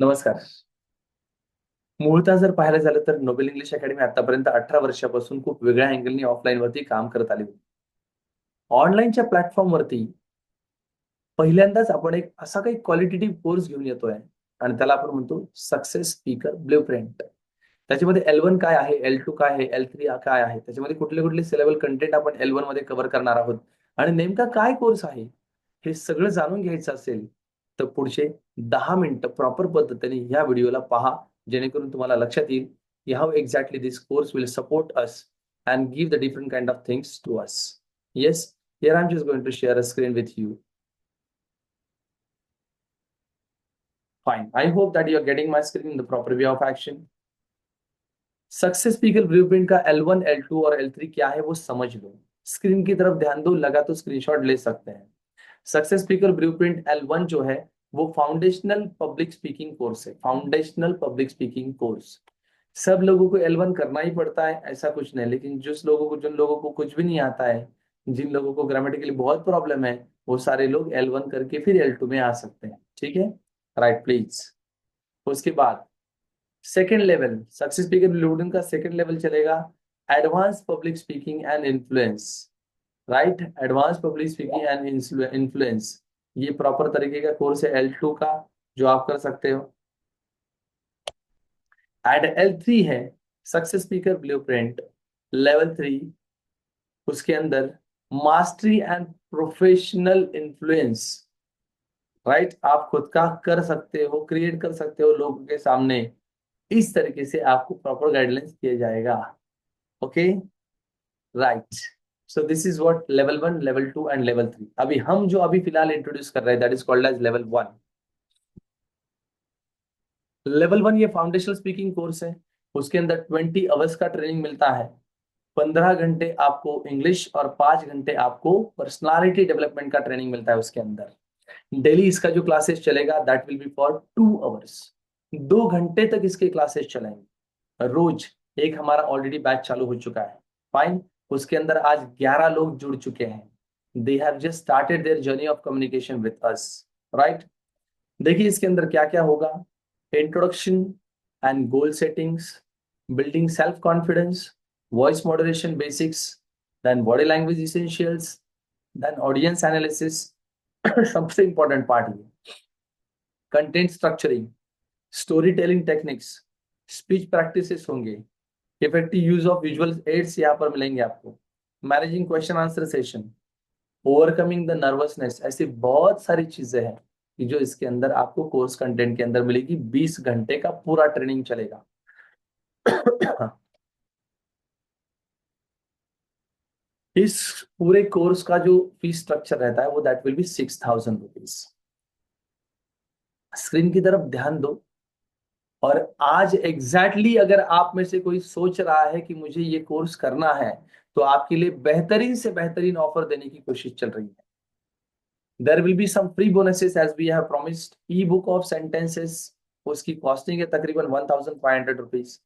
नमस्कार. मुळतः जर पाहायला झालं तर नोबेल इंग्लिश अकॅडमी आतापर्यंत 18 वर्षापासून खूप वेगळ्या अँगलनी ऑफलाईनवरती काम करत आली होती. ऑनलाईनच्या प्लॅटफॉर्मवरती पहिल्यांदाच आपण एक असा काही क्वालिटेटिव्ह कोर्स घेऊन येतोय आणि त्याला आपण म्हणतो सक्सेस स्पीकर ब्लूप्रिंट. त्याच्यामध्ये L1 काय आहे, L2 काय आहे, L3 काय आहे, त्याच्यामध्ये कुठले-कुठले सिलेबल कंटेंट आपण L1 मध्ये कव्हर करणार आहोत आणि नेमका काय कोर्स आहे, हे सगळं जाणून घ्यायचं असेल, तर पुढचे 10 मिनिटं प्रॉपर पद्धतीने ह्या व्हिडिओला पहा. जेणेकरून तुम्हाला लक्षात येईल, की how exactly this course will support us and give the different kind of things to us. Yes, here I am just going to share a screen with you. Fine. I hope that you are getting my screen in the proper way of action. Success speaker blueprint का L1, L2 और L3 क्या है वो समझ लो. Screen की तरफ ध्यान दो, लगा तो स्क्रीनशॉट ले सकते हैं. सक्सेस स्पीकर ब्लूप्रिंट L1 जो है वो फाउंडेशनल पब्लिक स्पीकिंग कोर्स है. Foundational public speaking course. सब लोगों को L1 करना ही पड़ता है ऐसा कुछ नहीं, लेकिन जिन लोगों को कुछ भी नहीं आता है, जिन लोगों को ग्रामेटिकली बहुत प्रॉब्लम है, वो सारे लोग L1 करके फिर L2 में आ सकते हैं. ठीक है, राइट प्लीज. उसके बाद second level success speaker blueprint का सेकेंड लेवल चलेगा advance public speaking and influence. Right, advance public speaking and influence. ये प्रॉपर तरीके का कोर्स है L2 का, जो आप कर सकते हो. एड L3 है सक्सेस स्पीकर ब्लूप्रिंट लेवल 3. उसके अंदर mastery and professional influence. Right, आप खुद का कर सकते हो, क्रिएट कर सकते हो लोगों के सामने. इस तरीके से आपको प्रॉपर गाइडलाइंस किया जाएगा. Okay, right. So this is what level 1, level 2 and level 3. अभी हम जो अभी फिलहाल इंट्रोड्यूस कर रहे हैं that is called as level 1. Level 1 ये फाउंडेशनल स्पीकिंग कोर्स है. उसके अंदर 20 आवर्स का ट्रेनिंग मिलता है. 15 घंटे आपको इंग्लिश और 5 घंटे आपको पर्सनालिटी डेवलपमेंट का ट्रेनिंग मिलता है उसके अंदर. डेली इसका जो क्लासेस चलेगा that will B for 2 hours. 2 घंटे तक इसके क्लासेस चलेंगे रोज. एक हमारा ऑलरेडी बैच चालू हो चुका है. फाइन. उसके अंदर आज 11 लोग जुड़ चुके हैं. They have just started their journey of communication with us. Right. देखिए इसके अंदर क्या क्या होगा. Introduction and goal settings, building self confidence, voice moderation basics, then body language essentials, then audience analysis. सबसे इंपॉर्टेंट पार्ट ये content structuring, story telling techniques, speech practices होंगे, effective use of visual aids यहाँ पर मिलेंगे आपको, managing question answer session, overcoming the nervousness. ऐसी बहुत सारी चीजें हैं कि जो इसके अंदर आपको कोर्स कंटेंट के अंदर मिलेगी. 20 घंटे का पूरा ट्रेनिंग चलेगा. इस पूरे कोर्स का जो फीस स्ट्रक्चर रहता है वो that will be 6,000 rupees. Screen की तरफ ध्यान दो. और आज एग्जैक्टली अगर आप में से कोई सोच रहा है कि मुझे ये कोर्स करना है, तो आपके लिए बेहतरीन से बेहतरीन ऑफर देने की कोशिश चल रही है. There will be some free bonuses as we have promised. Ebook of sentences, उसकी कॉस्टिंग है तकरीबन 1,500 rupees.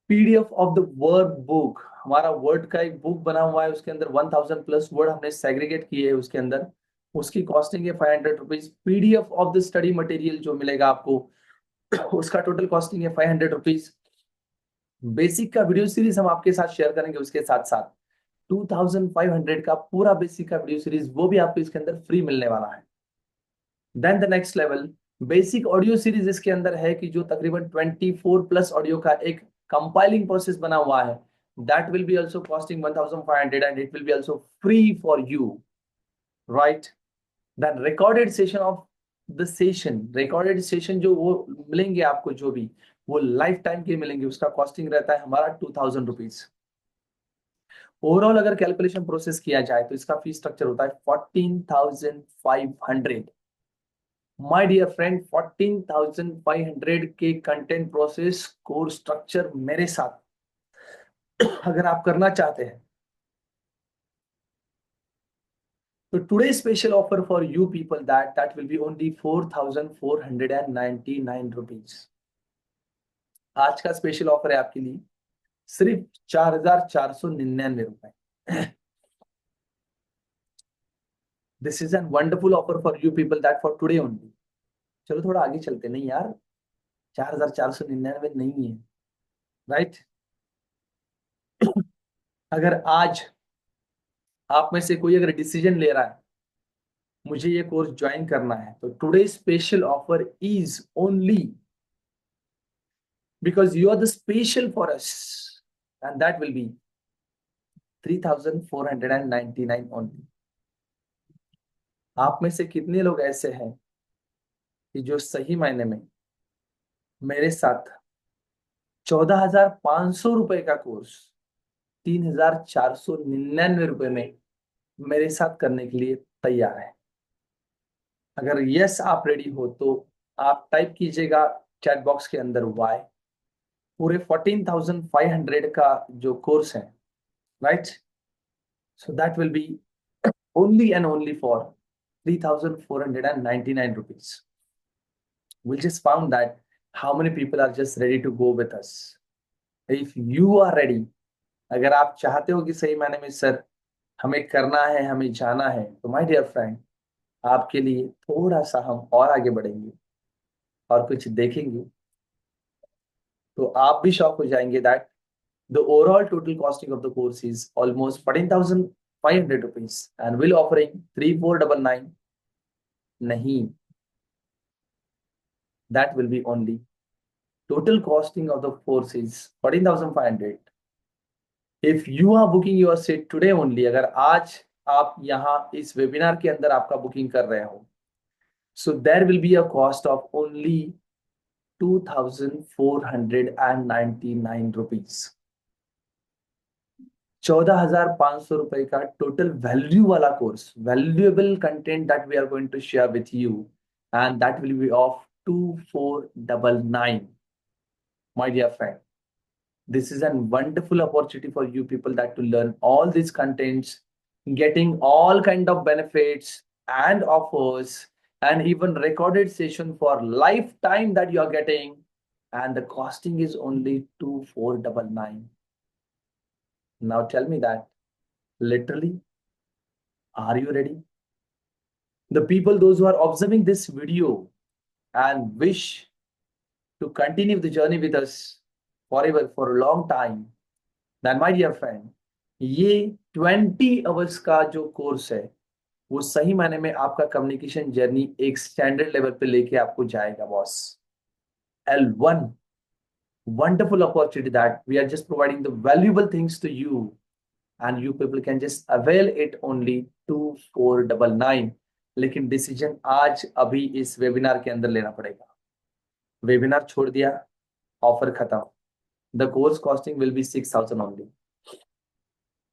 PDF of the word book, हमारा वर्ड का एक बुक बना हुआ है, उसके अंदर 1,000 प्लस वर्ड हमने सेग्रीगेट किए हैं उसके अंदर. उसकी कॉस्टिंग है 500 rupees. PDF of the study material जो मिलेगा आपको, उसका टोटल कॉस्टिंग है 500 रुपीज. बेसिक का वीडियो सीरीज हम आपके साथ शेयर करेंगे. उसके साथ साथ 2,500 का पूरा बेसिक का वीडियो सीरीज वो भी आपको इसके अंदर फ्री मिलने वाला है. Then the next level basic audio series इसके अंदर है कि जो तकरीबन 24 प्लस ऑडियो का एक कंपाइलिंग प्रोसेस बना हुआ है. That will be also costing 1,500 and it will be also free for you. Right. Then recorded session of the session, recorded session जो वो मिलेंगे आपको, जो भी वो लाइफ टाइम के मिलेंगे, उसका कॉस्टिंग रहता है हमारा 2,000 रुपीज. ओवरऑल अगर कैलकुलेशन प्रोसेस किया जाए तो इसका फीस स्ट्रक्चर होता है 14,500. माय डियर फ्रेंड, 14,500 के कंटेंट प्रोसेस कोर्स स्ट्रक्चर मेरे साथ अगर आप करना चाहते हैं तो today special offer for you people that will B only 4,499 rupees. आज का स्पेशल ऑफर है आपके लिए सिर्फ 4,499 रुपए. This is an wonderful offer for you people that for today only. चलो थोड़ा आगे चलते. नहीं यार, 4,499 नहीं है, राइट। अगर आज आप में से कोई अगर डिसीजन ले रहा है मुझे ये कोर्स ज्वाइन करना है, तो today special offer is only because you are the special for us, and that will be 3,499 only. आप में से कितने लोग ऐसे हैं कि जो सही मायने में मेरे साथ 14,500 रुपए का कोर्स 3,499 रुपए में मेरे साथ करने के लिए तैयार है? अगर यस आप रेडी हो तो आप टाइप कीजिएगा चैट बॉक्स के अंदर वाई। पूरे 14,500 का जो कोर्स है, right, so that will B only and only for 3,499 rupees. We just found that how many people are just ready to go with us. If you are ready, अगर आप चाहते हो कि सही मायने में सर हमें करना है, हमें जाना है, तो माय डियर फ्रेंड आपके लिए थोड़ा सा हम और आगे बढ़ेंगे और कुछ देखेंगे तो आप भी शॉक हो जाएंगे that the overall total costing of the course is almost 14,500 rupees and will offering 3,499 nahi, that will be only total costing of the course is 14,500. If you are booking your seat today only, अगर आज आप यहाँ इस webinar के अंदर आपका booking कर रहे हो, so there will be a cost of only 2,499 rupees. 14,500 रुपए का टोटल वैल्यू वाला course, valuable content that we are going to share with you, and that will be off 2,499. My dear friend, this is a wonderful opportunity for you people that to learn all these contents, getting all kind of benefits and offers, and even recorded session for lifetime that you are getting, and the costing is only 2,499. Now tell me that literally, are you ready? The people, those who are observing this video and wish to continue the journey with us forever for a long time, then my dear friend, ये 20 hours का जो course है वो सही मायने में आपका communication journey एक स्टैंडर्ड लेवल पे लेके आपको जाएगा boss. L1, wonderful opportunity that we are just providing the valuable things to you and you people can just avail it only 2,499. लेकिन डिसीजन आज अभी इस वेबिनार के अंदर लेना पड़ेगा। वेबिनार छोड़ दिया, ऑफर खत्म। The course costing will be 6,000 only.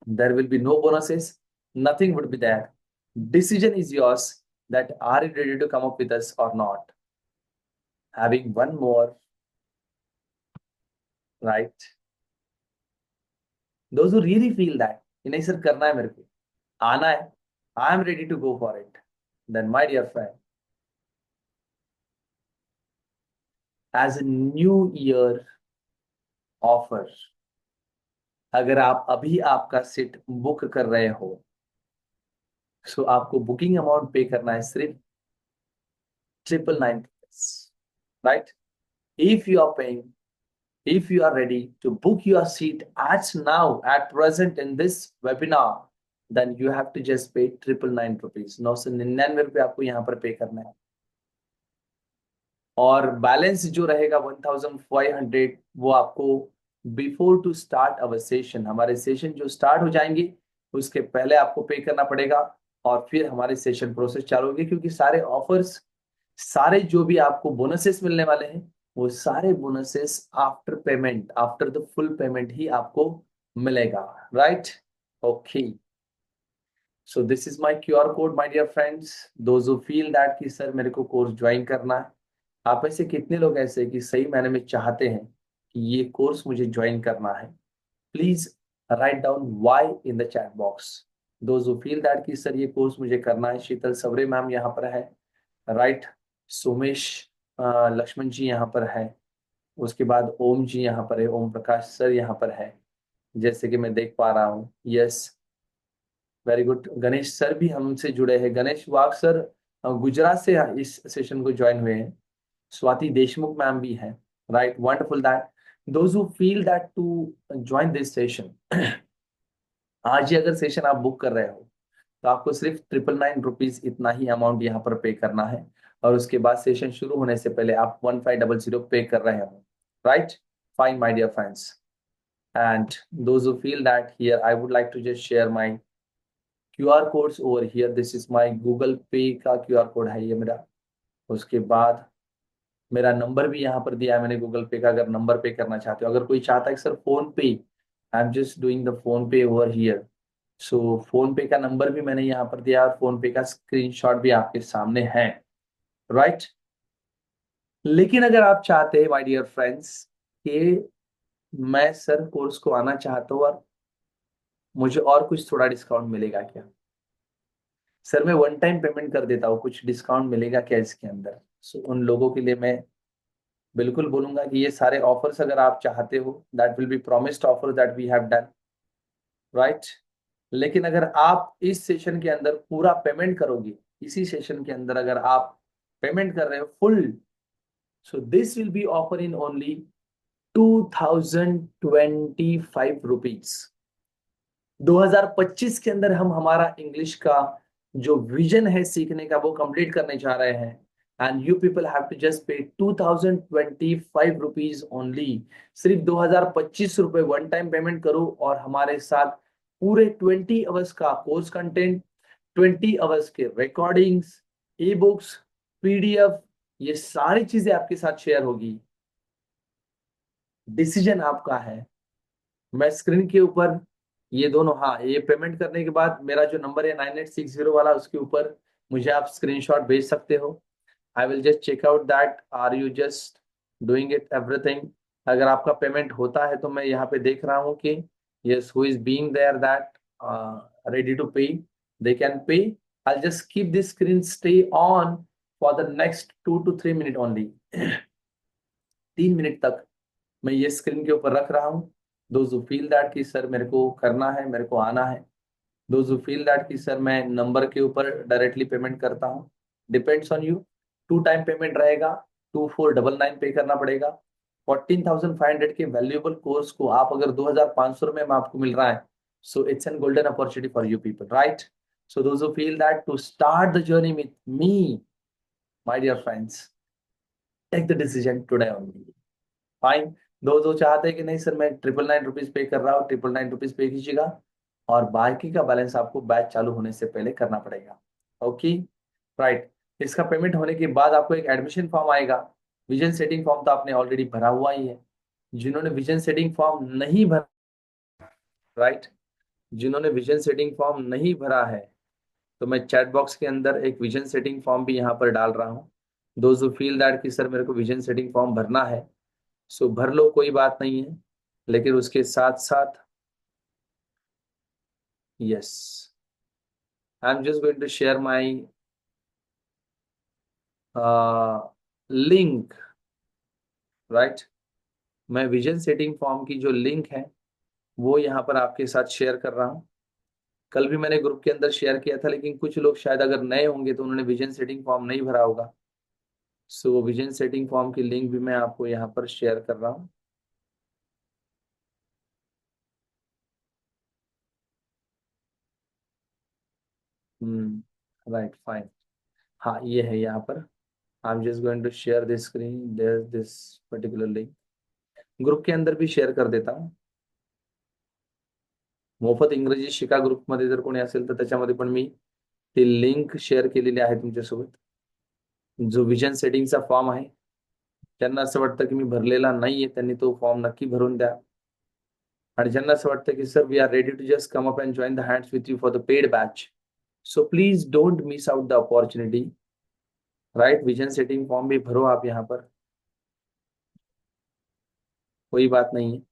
There will be no bonuses, nothing would be there. Decision is yours that are you ready to come up with us or not. Having one more, right, those who really feel that नहीं sir करना है, मेरे को आना है, I am ready to go for it, then my dear friend, as a new year offer, अगर आप अभी आपका सीट बुक कर रहे हो, सो आपको बुकिंग अमाउंट पे करना है सिर्फ 999, right. If you are paying, if you are ready to book your seat at now at present in this webinar, then you have to just pay 999 rupees, 999 रुपए आपको यहाँ पर पे करना है। और बैलेंस जो रहेगा 1,500 वो आपको before to start our session, हमारे सेशन जो स्टार्ट हो जाएंगे उसके पहले आपको पे करना पड़ेगा और फिर हमारे सेशन प्रोसेस चालू होगी, क्योंकि सारे ऑफर्स, सारे जो भी आपको बोनसेस मिलने वाले हैं वो सारे bonuses after payment, after the full payment ही आपको मिलेगा, right. Okay, so this is my QR code my dear friends, those who feel that कि सर मेरे को कोर्स ज्वाइन करना है। आप ऐसे कितने लोग ऐसे कि सही मायने में चाहते हैं कि ये कोर्स मुझे ज्वाइन करना है? Please write down Y in the chat box. Those who feel that कि सर ये कोर्स मुझे करना है, शीतल सवरे मैम यहाँ पर है, राइट, सोमेश लक्ष्मण जी यहाँ पर है, उसके बाद ओम जी यहाँ पर है, ओम प्रकाश सर यहाँ पर है, जैसे कि मैं देख पा रहा हूँ। Yes, very good, Ganesh sir भी हमसे जुड़े हैं। गणेश वाघ सर गुजरात से इस सेशन को ज्वाइन हुए हैं। स्वाति देशमुख मैम भी हैं। right? Wonderful that those who feel that to join this session, आज ही अगर सेशन आप बुक कर रहे हो तो आपको सिर्फ 999 रुपीज इतना ही अमाउंट यहाँ पर पे करना है, और उसके बाद सेशन शुरू होने से पहले आप 1500 पे कर रहे हो, right? Fine my dear friends, and those who feel that here I would like to just share my QR codes over here. This is my Google Pay का QR कोड है ये मेरा। उसके बाद मेरा नंबर भी यहाँ पर दिया है मैंने गूगल पे का, अगर नंबर पे करना चाहते हो। अगर कोई चाहता है कि सर फोन पे, आई am just doing the phone पे ओवर हियर, सो फोन पे का नंबर भी मैंने यहाँ पर दिया और फोन पे का स्क्रीनशॉट भी आपके सामने है, राइट? लेकिन अगर आप चाहते हैं माय डियर फ्रेंड्स कि मैं सर कोर्स को आना चाहता हूँ और मुझे और कुछ थोड़ा डिस्काउंट मिलेगा क्या, सर मैं वन टाइम पेमेंट कर देता हूँ, कुछ डिस्काउंट मिलेगा क्या इसके अंदर? सो उन लोगों के लिए मैं बिल्कुल बोलूंगा कि ये सारे ऑफर्स अगर आप चाहते हो, that will be promised offer that we have done, right? लेकिन अगर आप इस सेशन के अंदर पूरा पेमेंट करोगे, इसी सेशन के अंदर अगर आप पेमेंट कर रहे हो full, so this will be offer in only 2025 rupees. 2025 के अंदर हम हमारा इंग्लिश का जो विजन है सीखने का वो कंप्लीट करने जा रहे हैं, and you people have to just pay 2025 rupees only. सिर्फ 2025 रुपए वन टाइम पेमेंट करो और हमारे साथ पूरे 20 आवर्स का कोर्स कंटेंट, 20 आवर्स के रिकॉर्डिंग्स, ई बुक्स, PDF, ये सारी चीजें आपके साथ शेयर होगी। डिसीजन आपका है। मैं स्क्रीन के ऊपर ये दोनों, हाँ, ये पेमेंट करने के बाद मेरा जो नंबर है 9860 वाला, उसके ऊपर मुझे आप स्क्रीनशॉट भेज सकते हो। I will just check out that are you just doing it everything. अगर आपका पेमेंट होता है तो मैं यहाँ पे देख रहा हूँ कि yes, who is being there that ready to pay, they can pay. I just keep this screen stay on for the next 2 to 3 minute only. 3 minute तक मैं ये स्क्रीन के ऊपर रख रहा हूँ। दोज हु फील दैट कि sir मेरे को करना है, मेरे को आना है, दोज हु फील दैट कि सर मैं नंबर के ऊपर डायरेक्टली पेमेंट करता हूँ, depends on you. 2 time payment रहेगा, 2499 पे करना पड़ेगा। 14,500 के वैल्यूएबल कोर्स को आप अगर 2,500 में आपको मिल रहा है, so it's an golden opportunity for you people, right? So those who feel that to start the journey with me, my dear friends, take the decision today only. Fine. दो चाहते हैं कि नहीं सर मैं 999 रुपीज पे कर रहा हूँ, 999 रुपीज पे कीजिएगा और बाकी का बैलेंस आपको बैच चालू होने से पहले करना पड़ेगा। Okay, right? इसका पेमेंट होने के बाद आपको एक एडमिशन फॉर्म आएगा। विजन सेटिंग फॉर्म तो आपने ऑलरेडी भरा हुआ ही है। जिन्होंने विजन सेटिंग फॉर्म नहीं भरा, राइट, जिन्होंने विजन सेटिंग फॉर्म नहीं भरा है, तो मैं चैट बॉक्स के अंदर एक विजन सेटिंग फॉर्म भी यहाँ पर डाल रहा हूँ। दोज हु फील दैट कि सर मेरे को विजन सेटिंग फॉर्म भरना है, सो भर लो, कोई बात नहीं है। लेकिन उसके साथ साथ, yes, I am just going to share my link, right? मैं विजन सेटिंग फॉर्म की जो लिंक है वो यहाँ पर आपके साथ शेयर कर रहा हूँ। कल भी मैंने ग्रुप के अंदर शेयर किया था, लेकिन कुछ लोग शायद अगर नए होंगे तो उन्होंने विजन सेटिंग फॉर्म नहीं भरा होगा। सो विजन सेटिंग फॉर्म की लिंक भी मैं आपको यहाँ पर शेयर कर रहा हूँ। Right, fine. हाँ, ये है यहाँ पर। I am just going to share this screen, there this particular link. Group के अंदर भी शेअर कर देता हूँ। मोफत इंग्रजी शिका ग्रुपमध्ये जर कोणी असेल तर त्याच्यामध्ये पण मी ती लिंक शेअर केलेली आहे तुमच्यासोबत। जो विजन सेटिंगचा फॉर्म आहे, ज्यांना असं वाटतं की मी भरलेला नाहीये त्यांनी तो फॉर्म नक्की भरून द्या। आणि ज्यांना असं वाटतं की sir we are ready to just come up and join the hands with you for the paid batch, so please don't miss out the opportunity, right? Vision setting form भी भरो आप यहाँ पर, कोई बात नहीं है।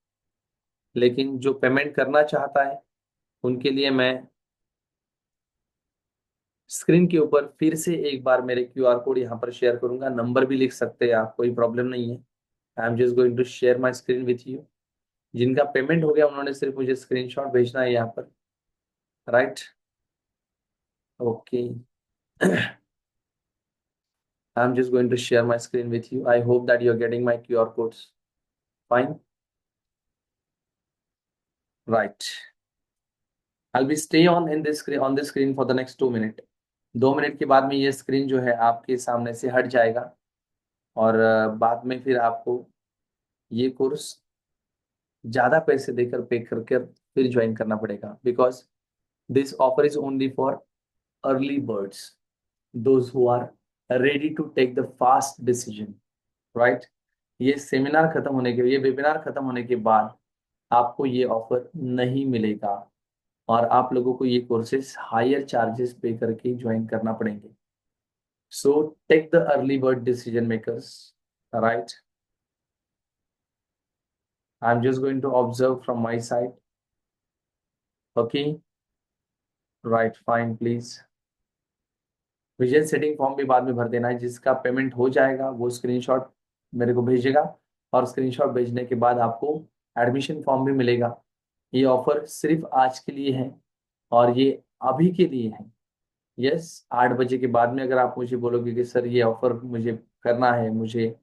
लेकिन जो पेमेंट करना चाहता है उनके लिए मैं स्क्रीन के ऊपर फिर से एक बार मेरे QR कोड यहाँ पर शेयर करूंगा। नंबर भी लिख सकते हैं आप, कोई प्रॉब्लम नहीं है। I am just going to share my screen with you. जिनका पेमेंट हो गया उन्होंने सिर्फ मुझे स्क्रीनशॉट भेजना है यहाँ पर, right? Okay. I'm just going to share my screen with you. I hope that you're getting my QR codes. Fine. Right. I'll be stay on this screen for the next 2 minutes. 2 minute के बाद में ये screen जो है आपके सामने से हट जाएगा और बाद में फिर आपको ये कोर्स ज्यादा पैसे देकर पे करके फिर ज्वाइन करना पड़ेगा, because this offer is only for early birds, those who are ready to take the fast decision, right. ये सेमिनार खत्म होने के ये वेबिनार खत्म होने के बाद आपको ये ऑफर नहीं मिलेगा और आप लोगों को ये कोर्सेस हायर चार्जेस पे करके ज्वाइन करना पड़ेंगे। So take the early bird decision makers, right. I am just going to observe from my side. Okay, right, fine, please. Vision setting form भी बाद में भर देना है। जिसका पेमेंट हो जाएगा वो स्क्रीनशॉट मेरे को भेजेगा और स्क्रीनशॉट भेजने के बाद आपको एडमिशन फॉर्म भी मिलेगा। ये ऑफर सिर्फ आज के लिए है और ये अभी के लिए है। यस, 8 बजे के बाद में अगर आप मुझे बोलोगे कि सर ये ऑफर मुझे करना है, मुझे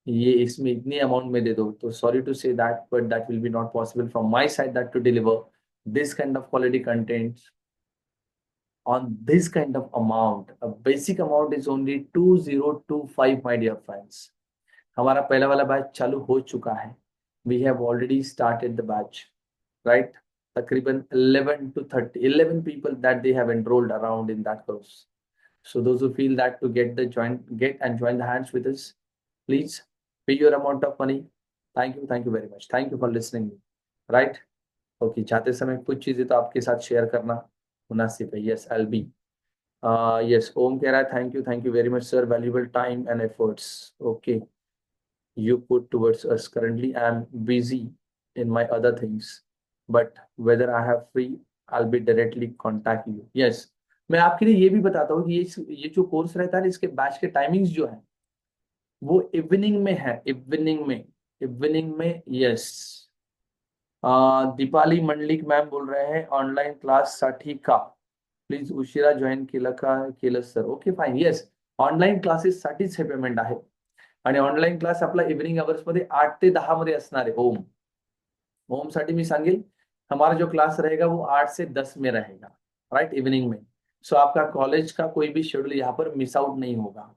ये इसमें इतनी अमाउंट में दे दो, तो sorry to say that, but that will be not possible from my side that to deliver this kind of quality content on this kind of amount. A basic amount is only 2025, my dear friends. हमारा पहला वाला batch चालू हो चुका है। We have already started the batch, right? तकरीबन 11 to 30, 11 people that they have enrolled around in that course. So those who feel that to get and join the hands with us, please pay your amount of money. Thank you very much. Thank you for listening, right? Okay, जाते समय कुछ चीजें तो आपके साथ share करना मुनासिब है। यस, आई बी। यस, ओम कह रहा है thank you very much sir, valuable time and efforts okay you put towards us. Currently I am busy in my other things, but whether I have free, I'll be directly contact you. Yes, मैं आपके लिए ये भी बताता हूँ कि ये जो कोर्स रहता है इसके बैच के टाइमिंग्स जो है वो इवनिंग में है। इवनिंग में यस। दीपाली मंडलिक मैम बोल रहे हैं ऑनलाइन क्लास साठी का प्लीज उशिरा जॉईन केलं sir. Okay, fine, yes, online क्लासेससाठीच हे पेमेंट आहे आणि ऑनलाईन क्लास आपला इव्हनिंग अवर्स मध्ये 8 ते 10 मध्ये असणार आहे। ओम ओम साठी मी सांगेल हमारा जो क्लास रहेगा वो 8 से 10 में रहेगा, राइट, इव्हनिंग में। सो आपका कॉलेज का कोई भी शेड्यूल यहाँ पर मिस आउट नहीं होगा।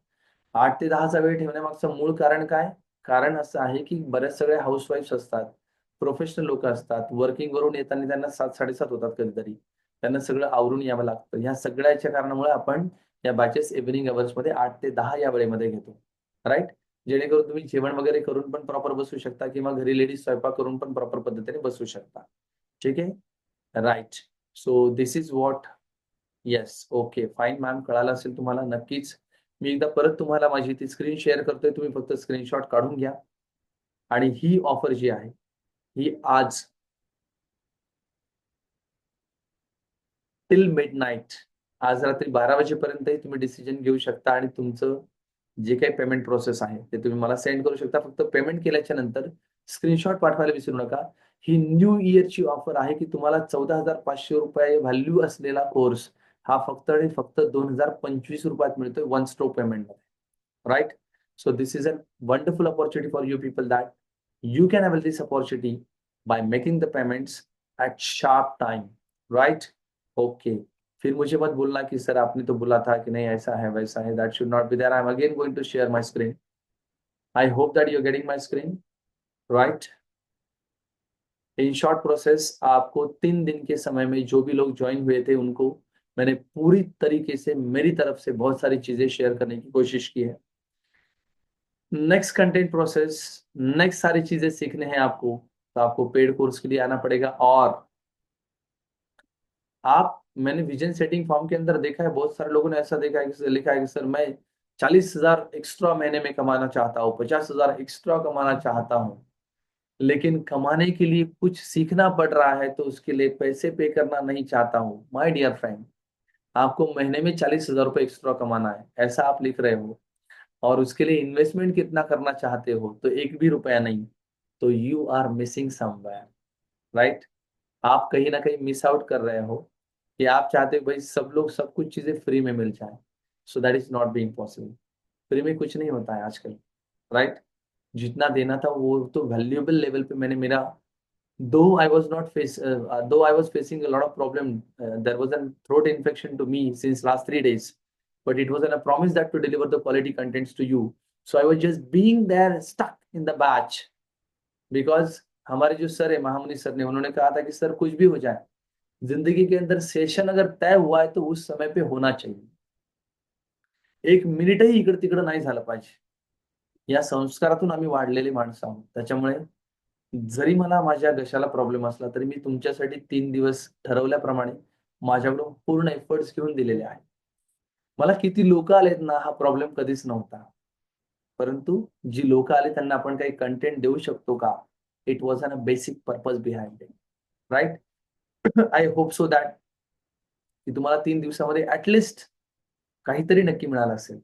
8 ते 10चा वेळ ठेवण्यामागचं मूळ कारण काय? कारण असं आहे की बरेच सगळे हाऊसवाईफ्स असतात, प्रोफेशनल लोक असतात, वर्किंग वरून येताना त्यांना 7-7:30 होतात कधीतरी, त्यांना सगळं आवरून यावं लागतं। ह्या सगळ्याच्या कारणामुळे आपण या बॅचेस इव्हनिंग अवर्स मध्ये 8 ते 10 या वेळेमध्ये घेतो, राईट। जेणेकरून तुम्ही जेवण वगैरे करून पण प्रॉपर बसू शकता किंवा घरी लेडीज स्वयंपाक करून पण प्रॉपर पद्धतीने बसू शकता, ठीक आहे, right. So this is what, yes, okay, fine ma'am, कळालं असेल तुम्हाला नक्कीच। मी एकदा परत तुम्हाला माझी ती स्क्रीन शेअर करतोय, तुम्ही फक्त स्क्रीनशॉट काढून घ्या आणि ही ऑफर जी आहे ही आज टिल मिडनाईट, आज रात्री 12 वाजेपर्यंतही तुम्ही डिसिजन घेऊ शकता आणि तुमचं जे काही पेमेंट प्रोसेस आहे ते तुम्ही मला सेंड करू शकता। फक्त पेमेंट केल्याच्या नंतर स्क्रीनशॉट पाठवायला विसरू नका। ही न्यू इयरची ऑफर आहे की तुम्हाला 14,500 रुपये व्हॅल्यू असलेला कोर्स हा फक्त आणि फक्त 2025 रुपयात मिळतोय वन स्ट्रोक पेमेंटमध्ये, right? So this is a wonderful opportunity for you people that you can avail this opportunity by making the payments at sharp time, right? Okay. फिर मुझे मत बोलना कि सर आपने तो बोला था कि नहीं ऐसा है वैसा है, that should not be there. I'm again going to share my screen. I hope that you're getting my screen, right? In short process आपको 3 दिन के समय में जो भी लोग ज्वाइन हुए थे उनको मैंने पूरी तरीके से मेरी तरफ से बहुत सारी चीजें शेयर करने की कोशिश की है। नेक्स्ट कंटेंट प्रोसेस, नेक्स्ट सारी चीजें सीखने हैं आपको, तो आपको पेड कोर्स के लिए आना पड़ेगा। और आप, मैंने विजन सेटिंग फॉर्म के अंदर देखा है बहुत सारे लोगों ने ऐसा देखा है कि लिखा है कि सर मैं 40,000 एक्स्ट्रा महीने में कमाना चाहता हूँ, 50,000 एक्स्ट्रा कमाना चाहता हूँ, लेकिन कमाने के लिए कुछ सीखना पड़ रहा है तो उसके लिए पैसे पे करना नहीं चाहता हूँ। माय डियर फ्रेंड, आपको महीने में 40,000 रुपए एक्स्ट्रा कमाना है, ऐसा आप लिख रहे हो, और उसके लिए इन्वेस्टमेंट कितना करना चाहते हो तो एक भी रुपया नहीं, तो you are missing somewhere, right. आप कहीं ना कहीं मिस आउट कर रहे हो कि आप चाहते हो भाई सब लोग सब कुछ चीजें फ्री में मिल जाए, so that is not being possible. Free में कुछ नहीं होता है आजकल, राइट? जितना देना था वो तो वैल्यूएबल लेवल पे मैंने मेरा, though I was facing a lot of problem, there was a throat infection to me since last 3 days, but it was a promise that to deliver the quality contents to you. So I was just being there stuck in the batch, because हमारे जो sir है महामुनि sir ने, उन्होंने कहा था कि sir कुछ भी हो जाए, जिंदगी के अंदर सेशन अगर तय हुआ है तो उस समय पे होना चाहिए, एक मिनिटही इकडे तिकडे नाही झालं पाहिजे. या संस्कारातून आम्ही वाढलेली माणसं आहोत. त्याच्यामुळे जरी मला माझ्या घशाला प्रॉब्लेम असला तरी मी तुमच्यासाठी 3 दिवस ठरवल्याप्रमाणे माझ्याकडून पूर्ण एफर्ट्स घेऊन दिलेले आहेत. मला किती लोक आलेत ना, हा प्रॉब्लेम कधीच नव्हता. परंतु जी लोक आले त्यांना आपण काही कंटेंट देऊ शकतो का? It was an a basic purpose behind it, right? I hope so that की तुम्हाला 3 दिवसामध्ये ऍटलिस्ट काहीतरी नक्की मिळालं असेल.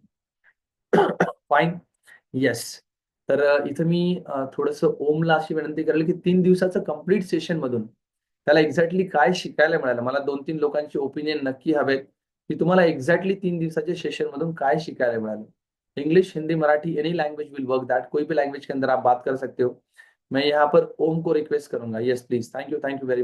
फाईन. येस. तर इथं मी थोडंसं ओमला अशी विनंती करेल, की 3 दिवसाचं कंप्लीट सेशनमधून त्याला एक्झॅक्टली काय शिकायला मिळालं? मला 2-3 लोकांचे ओपिनियन नक्की हवेत, की तुम्हाला एक्झॅक्टली 3 दिवसाच्या सेशनमधून काय शिकायला मिळालं? English, Hindi, Marathi, any language will work that, कोई भी लैंग्वेज के अंदर आप बात कर सकते हो. मैं यहाँ पर ओम को रिक्वेस्ट करूंगा. Yes please. Thank you very much.